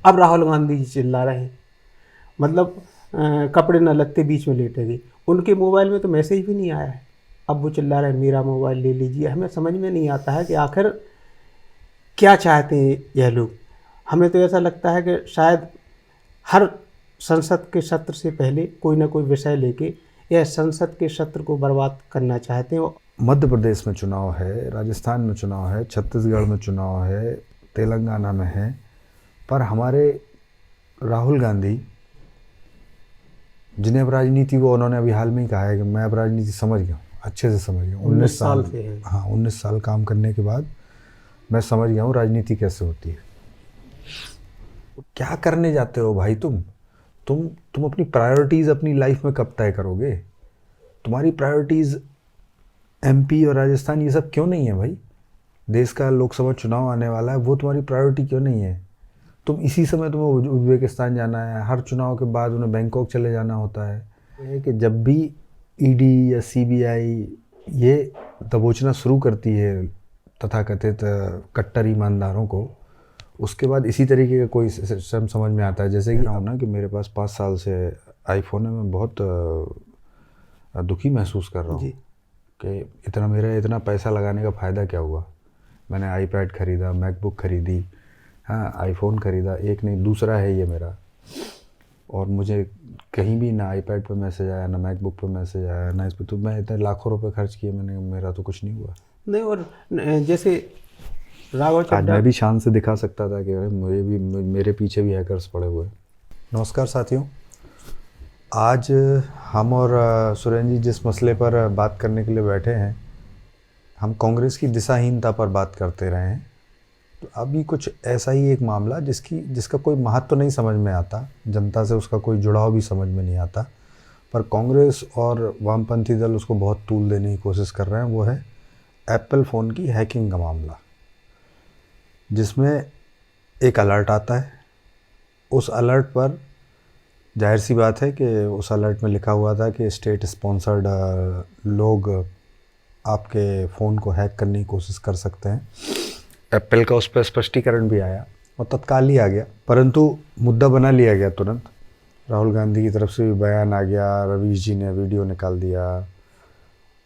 अब राहुल गांधी जी चिल्ला रहे हैं, मतलब कपड़े न लगते बीच में लेटेगी। उनके मोबाइल में तो मैसेज भी नहीं आया है, अब वो चिल्ला रहे हैं मेरा मोबाइल ले लीजिए। हमें समझ में नहीं आता है कि आखिर क्या चाहते हैं यह लोग। हमें तो ऐसा लगता है कि शायद हर संसद के सत्र से पहले कोई ना कोई विषय लेके यह संसद के सत्र को बर्बाद करना चाहते हैं। मध्य प्रदेश में चुनाव है, राजस्थान में चुनाव है, छत्तीसगढ़ में चुनाव है, तेलंगाना में है, पर हमारे राहुल गांधी जिन्हें अब राजनीति, वो उन्होंने अभी हाल में ही कहा है कि मैं अब राजनीति समझ गया हूँ, अच्छे से समझ गया हूँ। 19 साल से है। हाँ, 19 साल काम करने के बाद मैं समझ गया हूँ राजनीति कैसे होती है। क्या करने जाते हो भाई तुम अपनी प्रायोरिटीज़ अपनी लाइफ में कब तय करोगे? तुम्हारी प्रायोरिटीज़ एमपी और राजस्थान ये सब क्यों नहीं है भाई? देश का लोकसभा चुनाव आने वाला है, वो तुम्हारी प्रायोरिटी क्यों नहीं है? तुम इसी समय तुम्हें उज्बेकिस्तान जाना है, हर चुनाव के बाद उन्हें बैंकॉक चले जाना होता है कि जब भी ईडी या सीबीआई ये दबोचना शुरू करती है तथाकथित कट्टर ईमानदारों को, उसके बाद इसी तरीके का कोई सिस्टम समझ में आता है। जैसे कि ना कि मेरे पास 5 साल से आईफोन है, मैं बहुत दुखी महसूस कर रहा हूँ कि इतना पैसा लगाने का फ़ायदा क्या हुआ। मैंने आईपैड ख़रीदा, मैकबुक ख़रीदी, हाँ आईफोन ख़रीदा, एक नहीं दूसरा है ये मेरा, और मुझे कहीं भी ना आईपैड पे मैसेज आया, ना मैकबुक पे मैसेज आया, ना इस पर। तो मैं इतने लाखों रुपए खर्च किए मैंने, मेरा तो कुछ नहीं हुआ। नहीं, और जैसे राघव आज चड्ढा मैं भी शान से दिखा सकता था कि मेरे पीछे भी हैकर्स पड़े हुए हैं। नमस्कार साथियों, आज हम और सुरेंद्र जी जिस मसले पर बात करने के लिए बैठे हैं, हम कांग्रेस की दिशाहीनता पर बात करते रहे हैं। तो अभी कुछ ऐसा ही एक मामला जिसका कोई महत्व तो नहीं समझ में आता, जनता से उसका कोई जुड़ाव भी समझ में नहीं आता, पर कांग्रेस और वामपंथी दल उसको बहुत तूल देने की कोशिश कर रहे हैं। वो है एप्पल फ़ोन की हैकिंग का मामला, जिसमें एक अलर्ट आता है। उस अलर्ट पर जाहिर सी बात है कि उस अलर्ट में लिखा हुआ था कि स्टेट स्पॉन्सर्ड लोग आपके फ़ोन को हैक करने की कोशिश कर सकते हैं। एप्पल का उस पर स्पष्टीकरण भी आया और तत्काल ही आ गया, परंतु मुद्दा बना लिया गया तुरंत। राहुल गांधी की तरफ से भी बयान आ गया, रवीश जी ने वीडियो निकाल दिया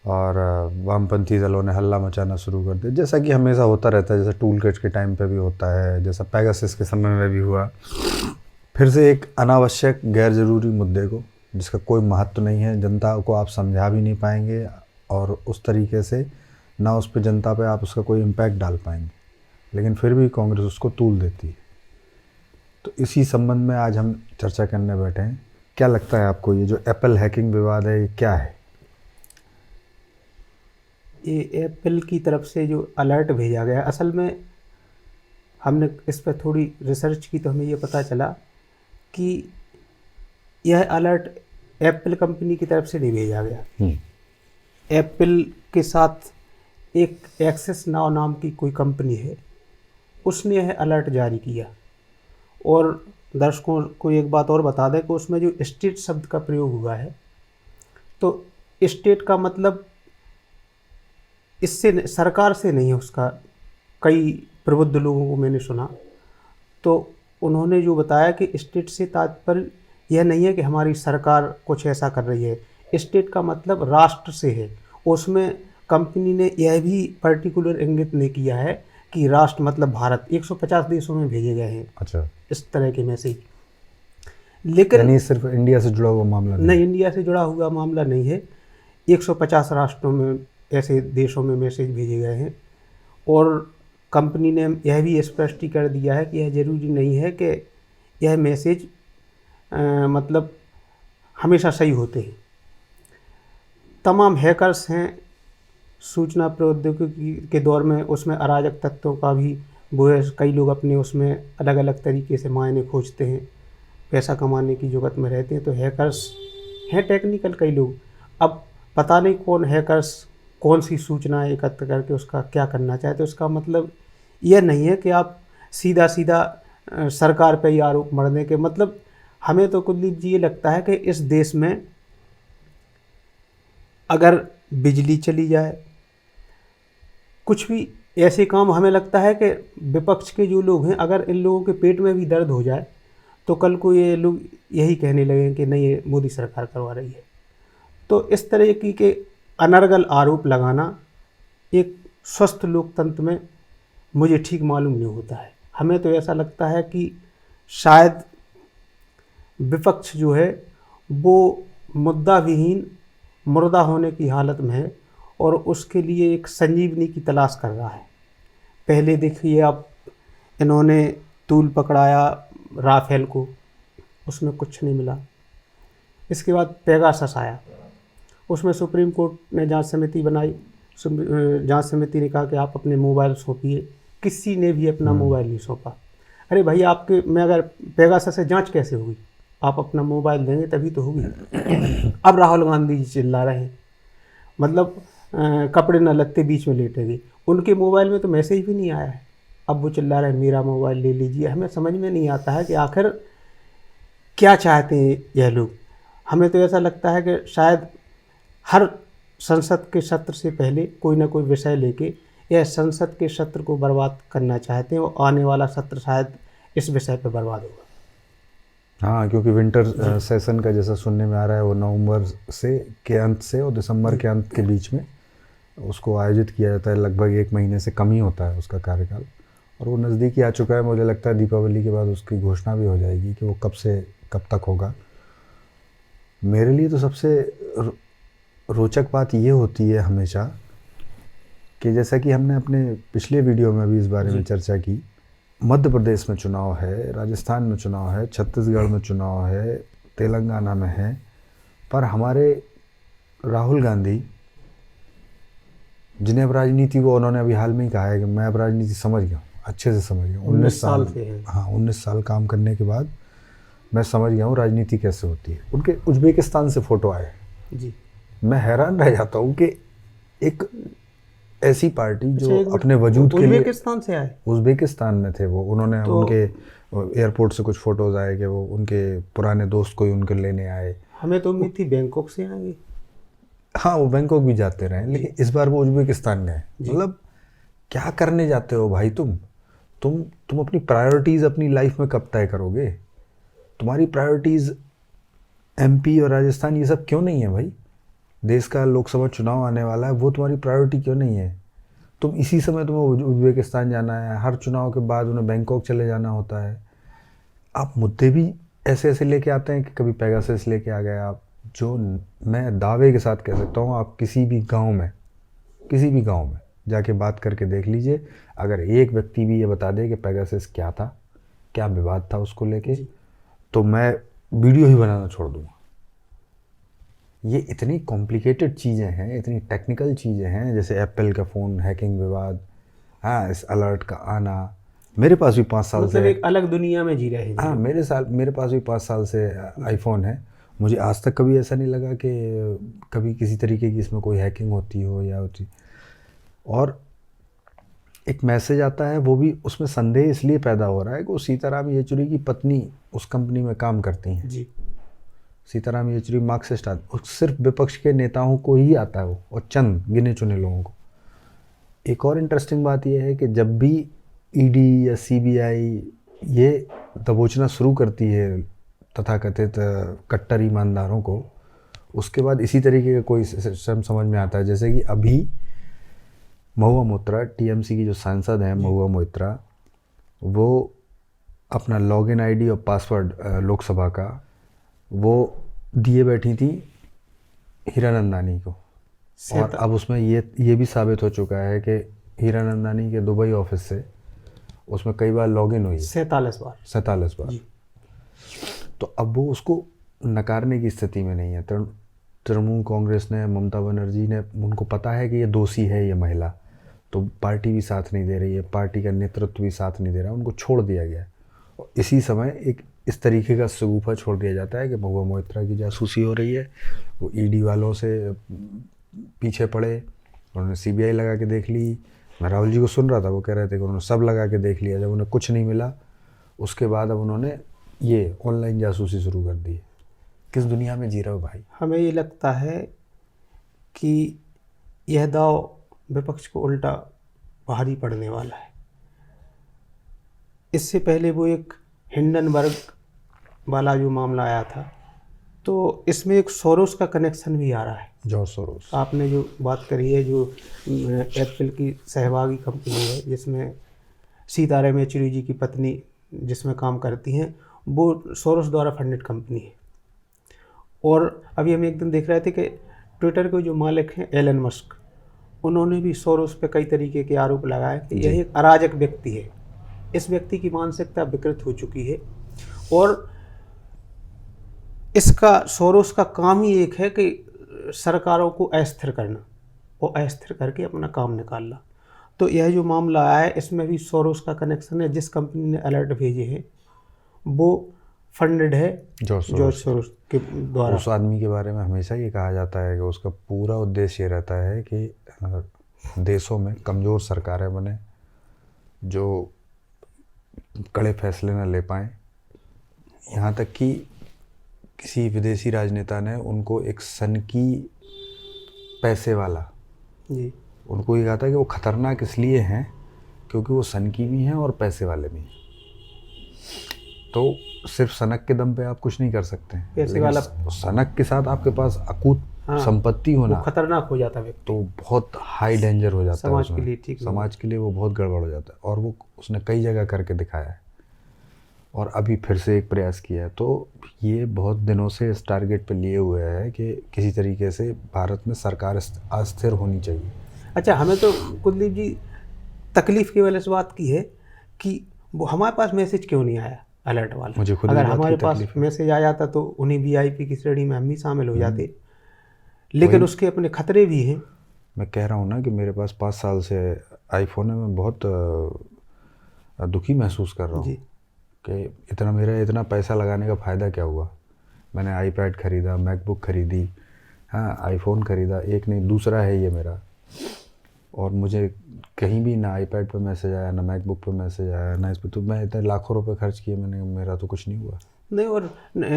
और वामपंथी दलों ने हल्ला मचाना शुरू कर दिया, जैसा कि हमेशा होता रहता है, जैसा टूल किट के टाइम पे भी होता है, जैसा पेगासस के समय में भी हुआ। फिर से एक अनावश्यक गैर ज़रूरी मुद्दे को, जिसका कोई महत्व नहीं है, जनता को आप समझा भी नहीं पाएंगे और उस तरीके से ना उस पर जनता पे आप उसका कोई इम्पैक्ट डाल पाएंगे, लेकिन फिर भी कांग्रेस उसको तूल देती है। तो इसी संबंध में आज हम चर्चा करने बैठे हैं। क्या लगता है आपको, ये जो एप्पल हैकिंग विवाद है ये क्या है? ये एप्पल की तरफ से जो अलर्ट भेजा गया, असल में हमने इस पर थोड़ी रिसर्च की तो हमें ये पता चला कि यह अलर्ट एप्पल कंपनी की तरफ से नहीं भेजा गया। एप्पल के साथ एक एक्सेस नाउ नाम की कोई कंपनी है, उसने यह अलर्ट जारी किया। और दर्शकों को एक बात और बता दें कि उसमें जो स्टेट शब्द का प्रयोग हुआ है, तो स्टेट का मतलब इससे सरकार से नहीं है उसका। कई प्रबुद्ध लोगों को मैंने सुना तो उन्होंने जो बताया कि स्टेट से तात्पर्य यह नहीं है कि हमारी सरकार कुछ ऐसा कर रही है। स्टेट का मतलब राष्ट्र से है। उसमें कंपनी ने यह भी पर्टिकुलर इंगित नहीं किया है कि राष्ट्र मतलब भारत। 150 देशों में भेजे गए हैं अच्छा, इस तरह के मैसेज। लेकिन यानी सिर्फ इंडिया से जुड़ा हुआ मामला नहीं, इंडिया से जुड़ा हुआ मामला नहीं है। 150 राष्ट्रों में, ऐसे देशों में मैसेज भेजे गए हैं। और कंपनी ने यह भी स्पष्ट कर दिया है कि यह ज़रूरी नहीं है कि यह मैसेज मतलब हमेशा सही होते हैं। तमाम हैकर्स हैं सूचना प्रौद्योगिकी के दौर में, उसमें अराजक तत्वों का भी वो है। कई लोग अपने उसमें अलग अलग तरीके से मायने खोजते हैं, पैसा कमाने की जुगत में रहते हैं। तो हैकर्स हैं टेक्निकल कई लोग। अब पता नहीं कौन हैकर्स कौन सी सूचनाएं एकत्र करके उसका क्या करना चाहते। उसका मतलब यह नहीं है कि आप सीधा सीधा सरकार पे ही आरोप मढ़ने के। मतलब हमें तो कुलदीप जी ये लगता है कि इस देश में अगर बिजली चली जाए, कुछ भी ऐसे काम हमें लगता है कि विपक्ष के जो लोग हैं, अगर इन लोगों के पेट में भी दर्द हो जाए तो कल को ये लोग यही कहने लगें कि नहीं, ये मोदी सरकार करवा रही है। तो इस तरह के अनर्गल आरोप लगाना एक स्वस्थ लोकतंत्र में मुझे ठीक मालूम नहीं होता है। हमें तो ऐसा लगता है कि शायद विपक्ष जो है वो मुद्दा विहीन मुर्दा होने की हालत में है और उसके लिए एक संजीवनी की तलाश कर रहा है। पहले देखिए आप, इन्होंने तूल पकड़ाया राफेल को, उसमें कुछ नहीं मिला। इसके बाद पेगासस आया, उसमें सुप्रीम कोर्ट ने जांच समिति बनाई। जांच समिति ने कहा कि आप अपने मोबाइल सौंपिए, किसी ने भी अपना मोबाइल नहीं सौंपा। अरे भाई, आपके में अगर पेगासस से जांच कैसे होगी? आप अपना मोबाइल देंगे तभी तो होगी। अब राहुल गांधी जी चिल्ला रहे हैं, मतलब कपड़े न लगते बीच में लेटेंगे। उनके मोबाइल में तो मैसेज भी नहीं आया है, अब वो चिल्ला रहे हैं मेरा मोबाइल ले लीजिए। हमें समझ में नहीं आता है कि आखिर क्या चाहते हैं यह लोग। हमें तो ऐसा लगता है कि शायद हर संसद के सत्र से पहले कोई ना कोई विषय लेके यह संसद के सत्र को बर्बाद करना चाहते हैं और आने वाला सत्र शायद इस विषय पर बर्बाद होगा। हाँ, क्योंकि विंटर सेशन का जैसा सुनने में आ रहा है वो नवंबर के अंत से और दिसंबर के अंत के बीच में उसको आयोजित किया जाता है। लगभग 1 महीने से कम ही होता है उसका कार्यकाल और वो नज़दीक ही आ चुका है। मुझे लगता है दीपावली के बाद उसकी घोषणा भी हो जाएगी कि वो कब से कब तक होगा। मेरे लिए तो सबसे रोचक बात ये होती है हमेशा कि जैसा कि हमने अपने पिछले वीडियो में भी इस बारे में चर्चा की, मध्य प्रदेश में चुनाव है, राजस्थान में चुनाव है, छत्तीसगढ़ में चुनाव है, तेलंगाना में है, पर हमारे राहुल गांधी, जिन्हें अब राजनीति, वो उन्होंने अभी हाल में ही कहा है कि मैं अब राजनीति समझ गया हूँ, अच्छे से समझ गया। 19 साल से है। हाँ, 19 साल काम करने के बाद मैं समझ गया हूँ राजनीति कैसे होती है। उनके उज्बेकिस्तान से फ़ोटो आए जी, मैं हैरान रह जाता हूँ कि एक ऐसी पार्टी जो अपने वजूद के लिए उज्बेकिस्तान से आए, उज्बेकिस्तान में थे वो, उन्होंने तो उनके एयरपोर्ट से कुछ फ़ोटोज़ आए कि वो उनके पुराने दोस्त को ही उनके लेने आए। हमें तो उम्मीद थी बैंकॉक से आएंगे। हाँ, वो बैंकॉक भी जाते रहे, लेकिन इस बार वो उज्बेकिस्तान गए। मतलब क्या करने जाते हो भाई तुम अपनी प्रायोरिटीज़ अपनी लाइफ में कब तय करोगे? तुम्हारी प्रायोरिटीज़ MP और राजस्थान ये सब क्यों नहीं है भाई? देश का लोकसभा चुनाव आने वाला है, वो तुम्हारी प्रायोरिटी क्यों नहीं है? तुम इसी समय तुम्हें उज्बेकिस्तान जाना है, हर चुनाव के बाद उन्हें बैंकॉक चले जाना होता है। आप मुद्दे भी ऐसे ऐसे लेके आते हैं कि कभी पेगासस लेके आ गए आप, जो मैं दावे के साथ कह सकता हूँ आप किसी भी गांव में जाके बात करके देख लीजिए, अगर एक व्यक्ति भी ये बता दे कि पेगासस क्या था, क्या विवाद था उसको लेके, तो मैं वीडियो ही बनाना छोड़ दूँगा। ये इतनी कॉम्प्लिकेटेड चीज़ें हैं, इतनी टेक्निकल चीज़ें हैं, जैसे एप्पल का फ़ोन हैकिंग विवाद, हाँ, इस अलर्ट का आना। मेरे पास भी 5 साल मतलब से एक अलग दुनिया में जी रहे हैं। हाँ, मेरे पास भी 5 साल से आईफोन है। मुझे आज तक कभी ऐसा नहीं लगा कि कभी किसी तरीके की इसमें कोई हैकिंग होती हो या होती। और एक मैसेज आता है, वो भी उसमें संदेह इसलिए पैदा हो रहा है कि वो सीताराम येचुरी की पत्नी उस कंपनी में काम करती हैं। जी, सीताराम येचुरी मार्क्सिस्ट आदमी, सिर्फ विपक्ष के नेताओं को ही आता है वो, और चंद गिने चुने लोगों को। एक और इंटरेस्टिंग बात यह है कि जब भी ED या CBI ये दबोचना शुरू करती है तथाकथित कट्टर ईमानदारों को, उसके बाद इसी तरीके का कोई सिस्टम समझ में आता है। जैसे कि अभी महुआ मोइत्रा, TMC की जो सांसद हैं महुआ मोइत्रा, वो अपना लॉगिन ID और पासवर्ड लोकसभा का वो दिए बैठी थी हीरानंदानी को, और अब उसमें ये भी साबित हो चुका है कि हीरानंदानी के दुबई ऑफिस से उसमें कई बार लॉगिन हुई, 47 बार। तो अब वो उसको नकारने की स्थिति में नहीं है। तृणमूल कांग्रेस ने, ममता बनर्जी ने, उनको पता है कि ये दोषी है ये महिला, तो पार्टी भी साथ नहीं दे रही है, पार्टी का नेतृत्व भी साथ नहीं दे रहा है, उनको छोड़ दिया गया है। और इसी समय एक इस तरीके का शगुफा छोड़ दिया जाता है कि महुआ मोइत्रा की जासूसी हो रही है, वो ED वालों से पीछे पड़े, उन्होंने CBI लगा के देख ली। मैं राहुल जी को सुन रहा था, वो कह रहे थे कि उन्होंने सब लगा के देख लिया, जब उन्हें कुछ नहीं मिला उसके बाद अब उन्होंने ये ऑनलाइन जासूसी शुरू कर दी। किस दुनिया में जी रहे हो भाई? हमें ये लगता है कि यह दाव विपक्ष को उल्टा भारी पड़ने वाला है। इससे पहले वो एक हिंडनबर्ग वाला जो मामला आया था, तो इसमें एक सोरोस का कनेक्शन भी आ रहा है। जॉर्ज सोरोस, आपने जो बात करी है, जो एप्पल की सहभागी कंपनी है जिसमें सीताराम येचुरी जी की पत्नी जिसमें काम करती हैं, वो सोरोस द्वारा फंडेड कंपनी है। और अभी हम एक दिन देख रहे थे कि ट्विटर के जो मालिक हैं एलन मस्क, उन्होंने भी सोरोस पे कई तरीके के आरोप लगाए कि यह एक अराजक व्यक्ति है। इस व्यक्ति की मानसिकता विकृत हो चुकी है और इसका सोरोस का काम ही एक है कि सरकारों को अस्थिर करना और अस्थिर करके अपना काम निकालना। तो यह जो मामला आया है इसमें भी सोरोस का कनेक्शन है। जिस कंपनी ने अलर्ट भेजे हैं वो फंडेड है जॉर्ज सोरोस के द्वारा। उस आदमी के बारे में हमेशा ये कहा जाता है कि उसका पूरा उद्देश्य ये रहता है कि देशों में कमज़ोर सरकारें बने जो कड़े फैसले न ले पाएँ। यहाँ तक कि किसी विदेशी राजनेता ने उनको एक सनकी पैसे वाला जी, उनको ये कहा था कि वो खतरनाक इसलिए हैं क्योंकि वो सनकी भी हैं और पैसे वाले भी हैं। तो सिर्फ सनक के दम पे आप कुछ नहीं कर सकते हैं, पैसे वाला सनक के साथ आपके पास अकूत संपत्ति होना खतरनाक हो जाता है तो बहुत हाई डेंजर हो जाता है समाज के लिए। ठीक, समाज के लिए वो बहुत गड़बड़ हो जाता है। और वो उसने कई जगह करके दिखाया है और अभी फिर से एक प्रयास किया है। तो ये बहुत दिनों से इस टारगेट पे लिए हुए है कि किसी तरीके से भारत में सरकार अस्थिर होनी चाहिए। अच्छा, हमें तो कुलदीप जी तकलीफ केवल इस बात की है कि वो हमारे पास मैसेज क्यों नहीं आया अलर्ट वाला। मुझे खुद अगर हमारे पास मैसेज आ जाता तो उन्हीं वीआईपी की श्रेणी में हम भी शामिल हो जाते, लेकिन उसके अपने खतरे भी हैं। मैं कह रहा हूँ ना कि मेरे पास 5 साल से आईफोन है, मैं बहुत दुखी महसूस कर रहा हूँ कि इतना पैसा लगाने का फ़ायदा क्या हुआ। मैंने आईपैड ख़रीदा, मैकबुक ख़रीदी, हाँ आईफोन ख़रीदा, एक नहीं दूसरा है ये मेरा, और मुझे कहीं भी ना आईपैड पे मैसेज आया, ना मैकबुक पे मैसेज आया, ना इस पे। तो मैं इतने लाखों रुपए खर्च किए मैंने, मेरा तो कुछ नहीं हुआ। नहीं, और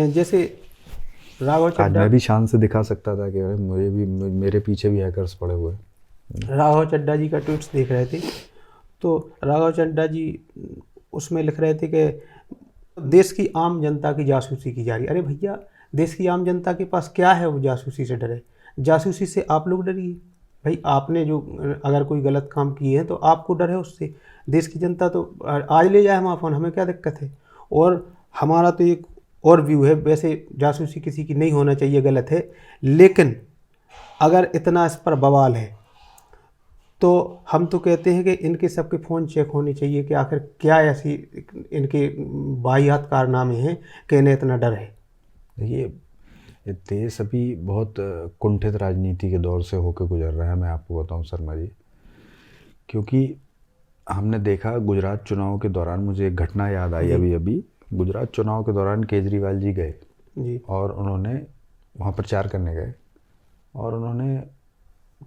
जैसे राघव आज चड्ढा, मैं भी शान से दिखा सकता था कि अरे मुझे भी, मेरे पीछे भी हैकर्स पड़े हुए। राघव चड्ढा जी का ट्वीट्स देख रहे थे तो राघव चड्ढा जी उसमें लिख रहे थे कि देश की आम जनता की जासूसी की जा रही। अरे भैया, देश की आम जनता के पास क्या है वो जासूसी से डरे? जासूसी से आप लोग डरिए भाई। आपने जो अगर कोई गलत काम किए हैं तो आपको डर है उससे। देश की जनता तो आज ले जाए हमारा फ़ोन, हमें क्या दिक्कत है। और हमारा तो एक और व्यू है, वैसे जासूसी किसी की नहीं होना चाहिए, गलत है, लेकिन अगर इतना इस पर बवाल है तो हम तो कहते हैं कि इनके सबके फ़ोन चेक होने चाहिए कि आखिर क्या ऐसी इनके वाहियात कारनामे हैं कि इन्हें इतना डर है। देखिए, ये देश अभी बहुत कुंठित राजनीति के दौर से होकर गुजर रहा है, मैं आपको बताऊं शर्मा जी। क्योंकि हमने देखा गुजरात चुनाव के दौरान, मुझे एक घटना याद आई अभी गुजरात चुनाव के दौरान केजरीवाल जी गए जी, और उन्होंने वहाँ प्रचार करने गए और उन्होंने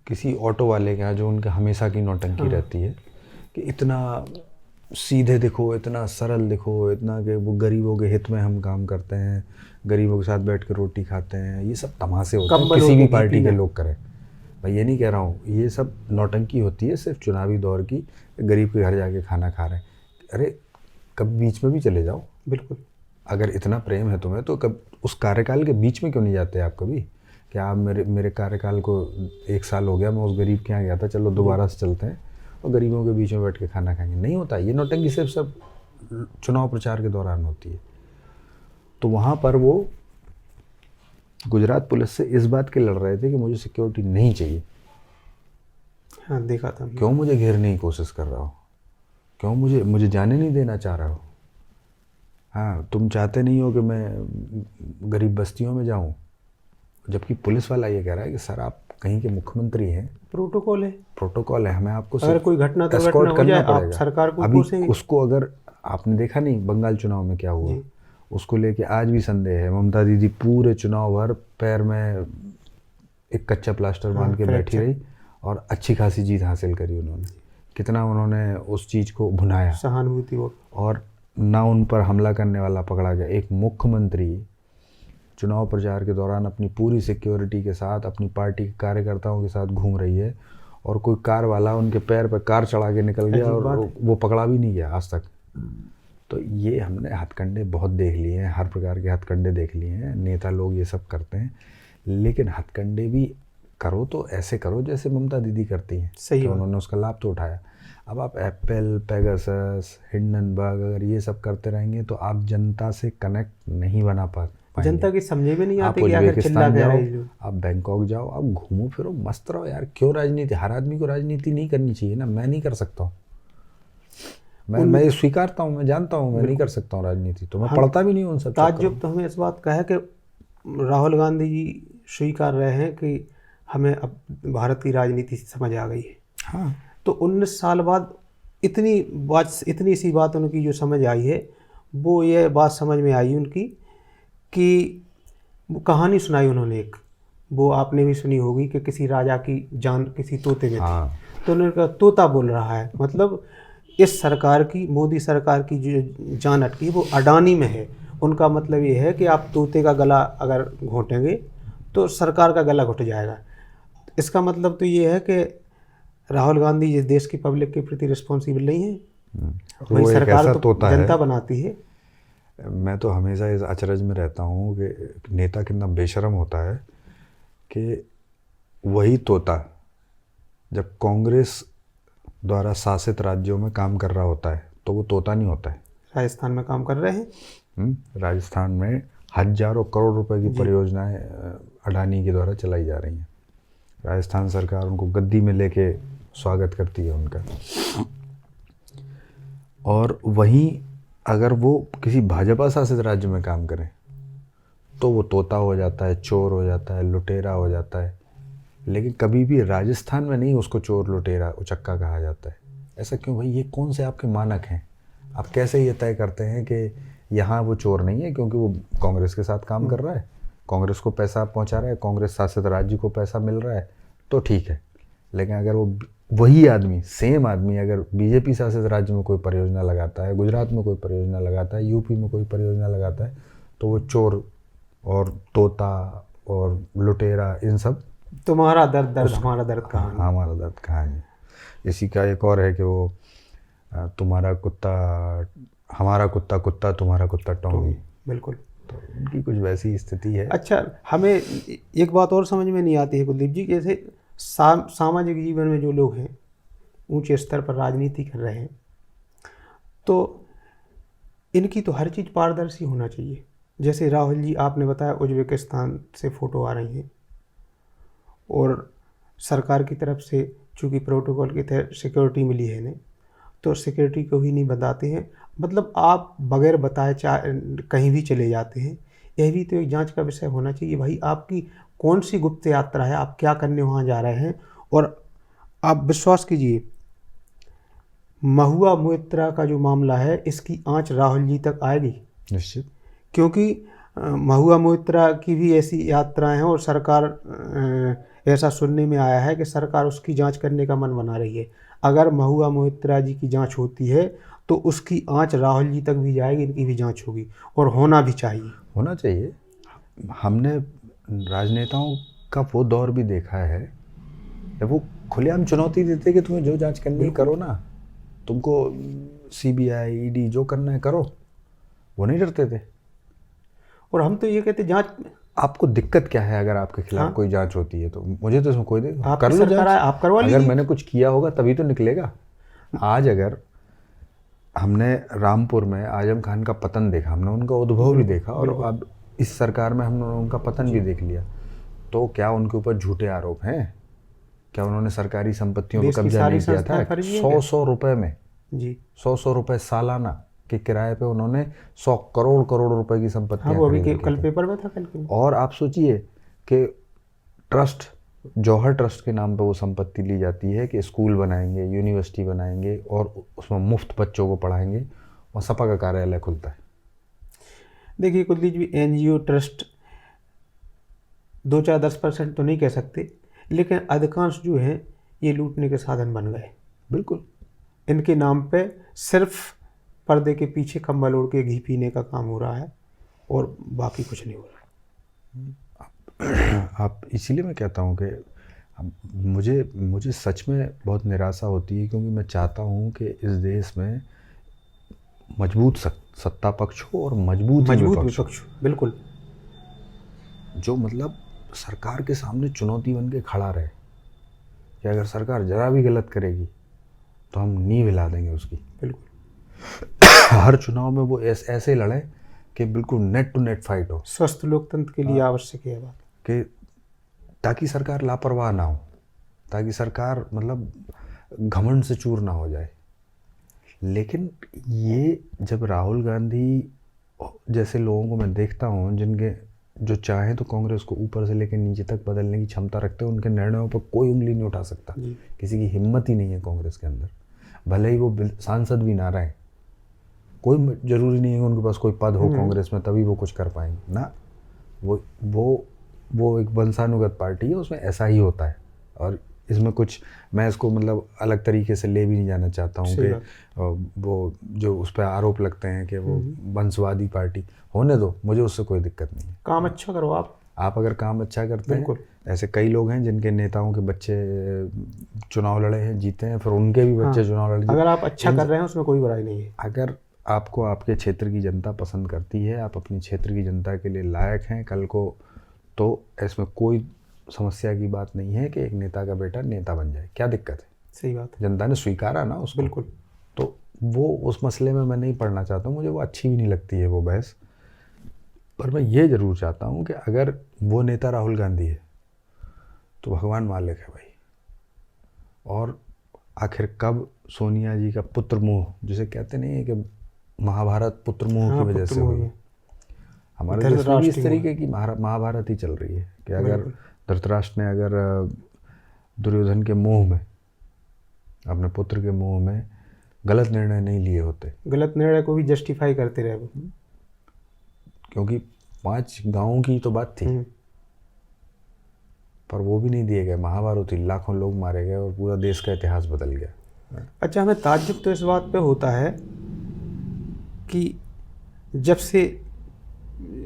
किसी ऑटो वाले के यहाँ, जो उनके हमेशा की नौटंकी रहती है कि इतना सीधे दिखो, इतना सरल दिखो, इतना कि वो गरीबों के हित में हम काम करते हैं, गरीबों के साथ बैठ के रोटी खाते हैं, ये सब तमाशे होते हैं किसी भी पार्टी के लोग करें। मैं ये नहीं कह रहा हूँ, ये सब नौटंकी होती है सिर्फ चुनावी दौर की, गरीब के घर जाके खाना खा रहे हैं। अरे कभी बीच में भी चले जाओ, बिल्कुल। अगर इतना प्रेम है तुम्हें तो कब उस कार्यकाल के बीच में क्यों नहीं जाते आप कभी? कि आप मेरे कार्यकाल को 1 साल हो गया, मैं उस गरीब के यहाँ गया था, चलो दोबारा से चलते हैं और गरीबों के बीच में बैठ के खाना खाएंगे। नहीं होता ये नौटंकी, सिर्फ सब चुनाव प्रचार के दौरान होती है। तो वहाँ पर वो गुजरात पुलिस से इस बात के लड़ रहे थे कि मुझे सिक्योरिटी नहीं चाहिए। हाँ, देखा था। क्यों मुझे घेरने की कोशिश कर रहा हो? क्यों मुझे जाने नहीं देना चाह रहा हो? हाँ, तुम चाहते नहीं हो कि मैं गरीब बस्तियों में जाऊं, जबकि पुलिस वाला ये कह रहा है कि सर आप कहीं के मुख्यमंत्री हैं, प्रोटोकॉल है, हमें आपको अगर कोई घटना दुर्घटना हो जाए आप सरकार को अभी उसको, अगर आपने देखा नहीं बंगाल चुनाव में क्या हुआ, उसको लेके आज भी संदेह है। ममता दीदी पूरे चुनाव भर पैर में एक कच्चा प्लास्टर बांध के बैठी रही और अच्छी खासी जीत हासिल करी उन्होंने। कितना उन्होंने उस चीज़ को भुनाया, सहानुभूति, और ना उन पर हमला करने वाला पकड़ा गया। एक मुख्यमंत्री चुनाव प्रचार के दौरान अपनी पूरी सिक्योरिटी के साथ अपनी पार्टी के कार्यकर्ताओं के साथ घूम रही है और कोई कार वाला उनके पैर पे कार चढ़ा के निकल गया और वो पकड़ा भी नहीं गया आज तक। तो ये हमने हथकंडे बहुत देख लिए हैं, हर प्रकार के हथकंडे देख लिए हैं, नेता लोग ये सब करते हैं। लेकिन हथकंडे भी करो तो ऐसे करो जैसे ममता दीदी करती हैं, सही, उन्होंने उसका लाभ तो उठाया। अब आप एप्पल, पेगासस, हिंडनबर्ग अगर ये सब करते रहेंगे तो आप जनता से कनेक्ट नहीं बना पाएंगे। जनता की समझे में नहीं आप आती कि आखिर चिल्ला उज्बेकिस्तान क्या जाओ, रही है। आप बैंकॉक जाओ, आप घूमो फिरो, मस्त रहो यार। क्यों राजनीति? हर आदमी को राजनीति नहीं करनी चाहिए ना। मैं नहीं कर सकता हूँ, मैं ये स्वीकारता हूँ, मैं जानता हूँ मैं नहीं कर सकता हूँ राजनीति, तो मैं पढ़ता भी नहीं हूँ उन सब। ताज्जुब तो हमें इस बात का है कि राहुल गांधी जी स्वीकार रहे हैं कि हमें अब भारत की राजनीति समझ आ गई है। हाँ, तो 19 साल बाद इतनी सी बात उनकी जो समझ आई है, वो ये बात समझ में आई उनकी कि वो कहानी सुनाई उन्होंने एक, वो आपने भी सुनी होगी कि किसी राजा की जान किसी तोते में हाँ। थी। तो उन्होंने कहा तोता बोल रहा है, मतलब इस सरकार की, मोदी सरकार की जो जान अटकी वो अडानी में है। उनका मतलब ये है कि आप तोते का गला अगर घोंटेंगे तो सरकार का गला घुट जाएगा। इसका मतलब तो ये है कि राहुल गांधी जिस देश की पब्लिक के प्रति रिस्पॉन्सिबल नहीं है, वही सरकार तो जनता बनाती है। मैं तो हमेशा इस अचरज में रहता हूँ कि नेता कितना बेशर्म होता है कि वही तोता जब कांग्रेस द्वारा शासित राज्यों में काम कर रहा होता है तो वो तोता नहीं होता है। राजस्थान में काम कर रहे हैं, राजस्थान में हजारों करोड़ रुपए की परियोजनाएं अडानी के द्वारा चलाई जा रही हैं। राजस्थान सरकार उनको गद्दी में लेके स्वागत करती है उनका। और वहीं अगर वो किसी भाजपा शासित राज्य में काम करें तो वो तोता हो जाता है, चोर हो जाता है, लुटेरा हो जाता है। लेकिन कभी भी राजस्थान में नहीं उसको चोर, लुटेरा, उचक्का कहा जाता है। ऐसा क्यों भाई? ये कौन से आपके मानक हैं? आप कैसे ये तय करते हैं कि यहाँ वो चोर नहीं है क्योंकि वो कांग्रेस के साथ काम कर रहा है, कांग्रेस को पैसा पहुँचा रहा है, कांग्रेस शासित राज्य को पैसा मिल रहा है तो ठीक है। लेकिन अगर वो वही आदमी, सेम आदमी अगर बीजेपी शासित राज्य में कोई परियोजना लगाता है, गुजरात में कोई परियोजना लगाता है, यूपी में कोई परियोजना लगाता है, तो वो चोर और तोता और लुटेरा, इन सब तुम्हारा दर्द दर्द हमारा दर्द कहानी। हमारा दर्द कहानी। इसी का एक और है कि वो तुम्हारा कुत्ता हमारा कुत्ता कुत्ता, तुम्हारा कुत्ता टोंगी। बिल्कुल, तो उनकी कुछ वैसी स्थिति है। अच्छा, हमें एक बात और समझ में नहीं आती है कुलदीप जी, जैसे सामाजिक जीवन में जो लोग हैं ऊंचे स्तर पर राजनीति कर रहे हैं, तो इनकी तो हर चीज़ पारदर्शी होना चाहिए। जैसे राहुल जी, आपने बताया उज्बेकिस्तान से फ़ोटो आ रही हैं और सरकार की तरफ से चूँकि प्रोटोकॉल के तहत सिक्योरिटी मिली है इन्हें, तो सिक्योरिटी को ही नहीं बताते हैं, मतलब आप बगैर बताए कहीं भी चले जाते हैं। यह भी तो एक जांच का विषय होना चाहिए भाई, आपकी कौन सी गुप्त यात्रा है, आप क्या करने वहाँ जा रहे हैं। और आप विश्वास कीजिए, महुआ मोइत्रा का जो मामला है इसकी आंच राहुल जी तक आएगी निश्चित, क्योंकि महुआ मोइत्रा की भी ऐसी यात्राएं हैं और सरकार ऐसा सुनने में आया है कि सरकार उसकी जांच करने का मन बना रही है। अगर महुआ मोइत्रा जी की जांच होती है तो उसकी आंच राहुल जी तक भी जाएगी, इनकी भी जांच होगी और होना भी चाहिए। होना चाहिए। हमने राजनेताओं का वो दौर भी देखा है जब वो खुलेआम चुनौती देते कि तुम्हें जो जांच करनी है करो ना, तुमको सीबीआई, ईडी जो करना है करो, वो नहीं डरते थे। और हम तो ये कहते जांच, आपको दिक्कत क्या है अगर आपके खिलाफ कोई जांच होती है? तो मुझे तो इसमें कोई कर लो जांच, आप करवा लीजिए। अगर मैंने कुछ किया होगा तभी तो निकलेगा। आज अगर हमने रामपुर में आजम खान का पतन देखा, हमने उनका उद्भव भी देखा और अब इस सरकार में हमने उनका पतन भी देख लिया, तो क्या उनके ऊपर झूठे आरोप हैं? क्या उन्होंने सरकारी संपत्तियों पर कब्जा नहीं किया था? 100 रुपए में जी, 100 रुपए सालाना के किराए पे उन्होंने 100 करोड़ रुपए की संपत्ति। हाँ, वो अभी कल पेपर में था कल। और आप सोचिए कि ट्रस्ट, जौहर ट्रस्ट के नाम पे वो संपत्ति ली जाती है कि स्कूल बनाएंगे, यूनिवर्सिटी बनाएंगे और उसमें मुफ्त बच्चों को पढ़ाएंगे और सपा का कार्यालय खुलता है। देखिए कुलदीप जी, एनजीओ ट्रस्ट 2-4-10% तो नहीं कह सकते, लेकिन अधिकांश जो हैं ये लूटने के साधन बन गए। बिल्कुल, इनके नाम पे सिर्फ पर्दे के पीछे कंबल ओढ़ के घी पीने का काम हो रहा है और बाकी कुछ नहीं हो रहा। आप इसीलिए मैं कहता हूँ कि मुझे सच में बहुत निराशा होती है, क्योंकि मैं चाहता हूँ कि इस देश में मजबूत सत्ता पक्ष हो और मजबूत ही विपक्ष हो, विपक्ष, बिल्कुल। जो मतलब सरकार के सामने चुनौती बन के खड़ा रहे कि अगर सरकार जरा भी गलत करेगी तो हम नींव हिला देंगे उसकी। बिल्कुल। हर चुनाव में वो ऐसे लड़े कि बिल्कुल नेट टू नेट फाइट हो, स्वस्थ लोकतंत्र के लिए आवश्यक है बात, कि ताकि सरकार लापरवाह ना हो, ताकि सरकार मतलब घमंड से चूर ना हो जाए। लेकिन ये जब राहुल गांधी जैसे लोगों को मैं देखता हूँ, जिनके जो चाहे तो कांग्रेस को ऊपर से लेकर नीचे तक बदलने की क्षमता रखते हैं, उनके निर्णयों पर कोई उंगली नहीं उठा सकता। किसी की हिम्मत ही नहीं है कांग्रेस के अंदर, भले ही वो सांसद भी ना रहे। कोई ज़रूरी नहीं है कि उनके पास कोई पद हो कांग्रेस में तभी वो कुछ कर पाएंगे ना। वो एक वंशानुगत पार्टी है, उसमें ऐसा ही होता है। और इसमें कुछ मैं इसको मतलब अलग तरीके से ले भी नहीं जाना चाहता हूँ कि वो जो उस पर आरोप लगते हैं कि वो वंशवादी पार्टी, होने दो, मुझे उससे कोई दिक्कत नहीं है। काम अच्छा करो आप अगर काम अच्छा करते हैं, ऐसे कई लोग हैं जिनके नेताओं के बच्चे चुनाव लड़े हैं, जीते हैं, फिर उनके भी बच्चे चुनाव लड़े। अगर आप अच्छा कर रहे हैं उसमें कोई बुराई नहीं है। अगर आपको आपके क्षेत्र की जनता पसंद करती है, आप अपनी क्षेत्र की जनता के लिए लायक हैं कल को, तो इसमें कोई समस्या की बात नहीं है कि एक नेता का बेटा नेता बन जाए। क्या दिक्कत है? सही बात है। जनता ने स्वीकारा ना उसको। बिल्कुल। तो वो उस मसले में मैं नहीं पढ़ना चाहता हूँ, मुझे वो अच्छी भी नहीं लगती है वो बहस। पर मैं ये ज़रूर चाहता हूँ कि अगर वो नेता राहुल गांधी है तो भगवान मालिक है भाई। और आखिर कब सोनिया जी का पुत्र मोह, जिसे कहते नहीं है कि महाभारत पुत्र मोह की वजह से हुई, हमारे देश में भी इस तरीके की महाभारत ही चल रही है कि अगर धृतराष्ट्र ने अगर दुर्योधन के मोह में, अपने पुत्र के मोह में गलत निर्णय नहीं लिए होते, गलत निर्णय को भी जस्टिफाई करते रहे वो, क्योंकि 5 गांवों की तो बात थी, पर वो भी नहीं दिए गए, महाभारत हुई, लाखों लोग मारे गए और पूरा देश का इतिहास बदल गया। अच्छा, हमें ताज्जुब तो इस बात पे होता है कि जब से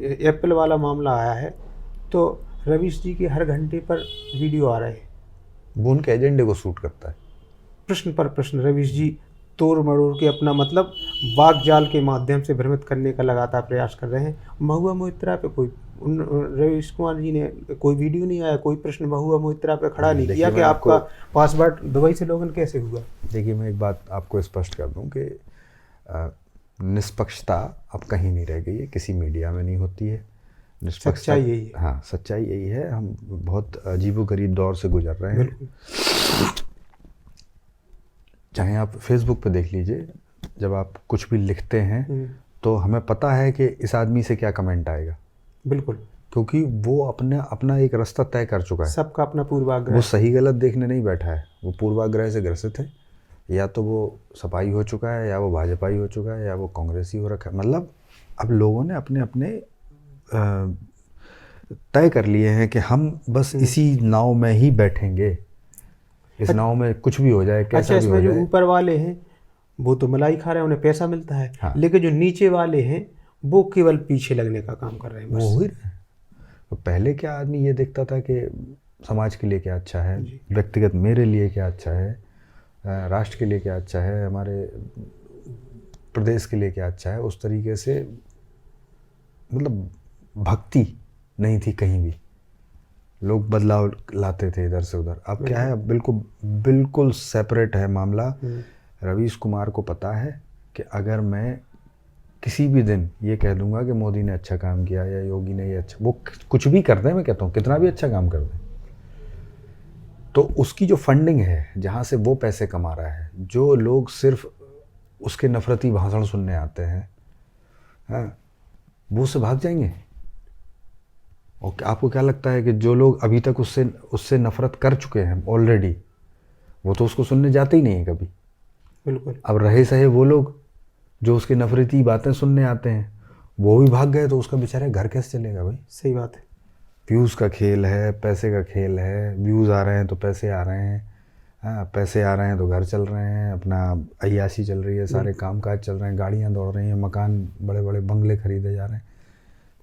एप्पल वाला मामला आया है तो रवीश जी के हर घंटे पर वीडियो आ रहे हैं, वो उनके एजेंडे को सूट करता है। प्रश्न पर प्रश्न रवीश जी तोड़ मरोड़ के अपना मतलब वाक जाल के माध्यम से भ्रमित करने का लगातार प्रयास कर रहे हैं। महुआ मोइत्रा पे कोई रवीश कुमार जी ने कोई वीडियो नहीं आया, कोई प्रश्न महुआ मोइत्रा पे खड़ा नहीं किया कि आपका पासवर्ड दुबई से लॉगिन कैसे हुआ। देखिए, मैं एक बात आपको स्पष्ट कर दूं कि निष्पक्षता अब कहीं नहीं रह गई है, किसी मीडिया में नहीं होती है। सच्चाई यही है। हाँ, सच्चाई यही है। हम बहुत अजीबोगरीब दौर से गुजर रहे हैं। चाहे आप फेसबुक पे देख लीजिए, जब आप कुछ भी लिखते हैं तो हमें पता है कि इस आदमी से क्या कमेंट आएगा। बिल्कुल, क्योंकि वो अपना एक रास्ता तय कर चुका है। सबका अपना पूर्वाग्रह, वो सही गलत देखने नहीं बैठा है, वो पूर्वाग्रह से ग्रसित है। या तो वो सपाई हो चुका है, या वो भाजपाई हो चुका है, या वो कांग्रेसी हो रखा है। मतलब अब लोगों ने अपने अपने तय कर लिए हैं कि हम बस इसी नाव में ही बैठेंगे, इस नाव में कुछ भी हो जाए, कैसा भी हो जाए। जो ऊपर वाले हैं वो तो मलाई खा रहे हैं, उन्हें पैसा मिलता है। हाँ। लेकिन जो नीचे वाले हैं वो केवल पीछे लगने का काम कर रहे हैं, वो ही रहे। तो पहले क्या आदमी ये देखता था कि समाज के लिए क्या अच्छा है, व्यक्तिगत मेरे लिए क्या अच्छा है, राष्ट्र के लिए क्या अच्छा है, हमारे प्रदेश के लिए क्या अच्छा है। उस तरीके से मतलब भक्ति नहीं थी कहीं भी, लोग बदलाव लाते थे इधर से उधर। अब क्या है, बिल्कुल सेपरेट है मामला। रवीश कुमार को पता है कि अगर मैं किसी भी दिन ये कह दूंगा कि मोदी ने अच्छा काम किया या योगी ने ये अच्छा, वो कुछ भी कर दें, मैं कहता हूँ कितना भी अच्छा काम कर दें, तो उसकी जो फंडिंग है, जहाँ से वो पैसे कमा रहा है, जो लोग सिर्फ उसके नफरती भाषण सुनने आते हैं, हाँ, वो उससे भाग जाएंगे। और आपको क्या लगता है कि जो लोग अभी तक उससे नफरत कर चुके हैं ऑलरेडी, वो तो उसको सुनने जाते ही नहीं है कभी। बिल्कुल। अब रहे सहे वो लोग जो उसके नफरती बातें सुनने आते हैं, वो भी भाग गए, तो उसका बेचारा घर कैसे चलेगा भाई। सही बात है। व्यूज़ का खेल है, पैसे का खेल है। व्यूज़ आ रहे हैं तो पैसे आ रहे हैं, हाँ, पैसे आ रहे हैं तो घर चल रहे हैं, अपना अय्याशी चल रही है, सारे कामकाज चल रहे हैं, गाड़ियाँ दौड़ रही हैं, मकान, बड़े बड़े बंगले खरीदे जा रहे हैं।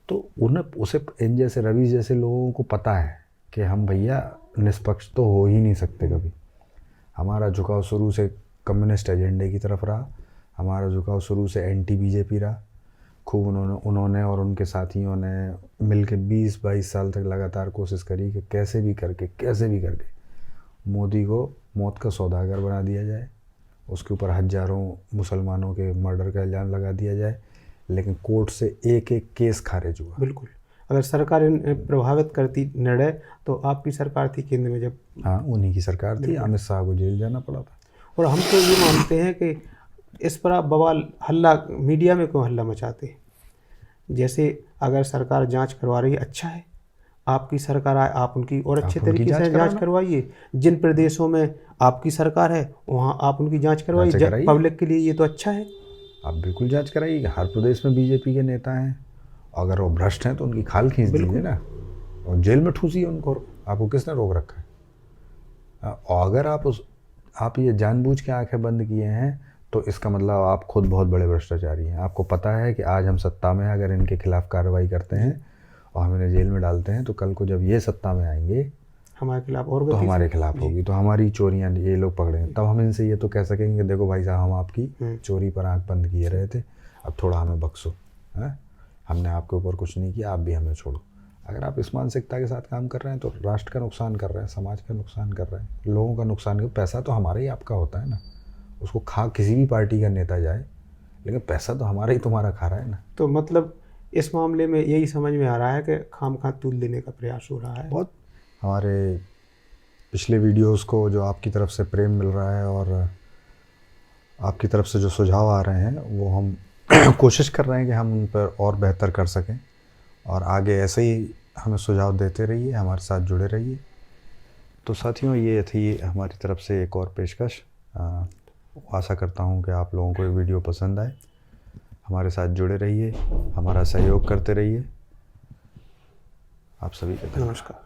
तो उसे इन जैसे रवि जैसे लोगों को पता है कि हम भैया निष्पक्ष तो हो ही नहीं सकते कभी। हमारा झुकाव शुरू से कम्युनिस्ट एजेंडे की तरफ रहा, हमारा झुकाव शुरू से एंटी बीजेपी रहा। खूब उन्होंने और उनके साथियों ने मिल के 20-22 साल तक लगातार कोशिश करी कि कैसे भी करके मोदी को मौत का सौदागर बना दिया जाए, उसके ऊपर हजारों मुसलमानों के मर्डर का इल्ज़ाम लगा दिया जाए, लेकिन कोर्ट से एक एक केस खारिज हुआ। बिल्कुल, अगर सरकार इन्हें प्रभावित करती निर्णय तो आपकी सरकार थी केंद्र में जब। हाँ, उन्हीं की सरकार थी, अमित शाह को जेल जाना पड़ा था। और हम तो ये मानते हैं कि इस पर आप बवाल हल्ला मीडिया में क्यों हल्ला मचाते हैं? जैसे अगर सरकार जांच करवा रही है, अच्छा है, आपकी सरकार आए, आप उनकी और अच्छे उनकी तरीके से जांच करवाइए। जिन प्रदेशों में आपकी सरकार है वहाँ आप उनकी जांच करवाइए, पब्लिक के लिए ये तो अच्छा है। आप बिल्कुल जांच कराइए। हर प्रदेश में बीजेपी के नेता हैं, अगर वो भ्रष्ट हैं तो उनकी खाल खींच दीजिए ना, और जेल में ठूसिए उनको। आपको किसने रोक रखा है? और अगर आप ये जानबूझ के आंखें बंद किए हैं तो इसका मतलब आप खुद बहुत बड़े भ्रष्टाचारी हैं। आपको पता है कि आज हम सत्ता में अगर इनके खिलाफ कार्रवाई करते हैं और हम इन्हें जेल में डालते हैं तो कल को जब ये सत्ता में आएंगे हमारे खिलाफ और तो हमारे खिलाफ होगी, तो हमारी चोरियां ये लोग पकड़ेंगे। तब हम इनसे ये तो कह सकेंगे, देखो भाई साहब, हम आपकी चोरी पर आंख बंद किए रहे थे, अब थोड़ा हमें बख्शो, है, हमने आपके ऊपर कुछ नहीं किया, आप भी हमें छोड़ो। अगर आप इस मानसिकता के साथ काम कर रहे हैं तो राष्ट्र का नुकसान कर रहे हैं, समाज का नुकसान कर रहे हैं, लोगों का नुकसान कर। पैसा तो हमारा ही आपका होता है ना, उसको खा किसी भी पार्टी का नेता जाए, लेकिन पैसा तो हमारा ही तुम्हारा खा रहा है ना। तो मतलब इस मामले में यही समझ में आ रहा है कि खामखा तूल देने का प्रयास हो रहा है। बहुत हमारे पिछले वीडियोस को जो आपकी तरफ से प्रेम मिल रहा है और आपकी तरफ से जो सुझाव आ रहे हैं वो हम कोशिश कर रहे हैं कि हम उन पर और बेहतर कर सकें, और आगे ऐसे ही हमें सुझाव देते रहिए, हमारे साथ जुड़े रहिए। तो साथियों, ये थी हमारी तरफ से एक और पेशकश। आशा करता हूँ कि आप लोगों को ये वीडियो पसंद आए। हमारे साथ जुड़े रहिए, हमारा सहयोग करते रहिए। आप सभी का नमस्कार।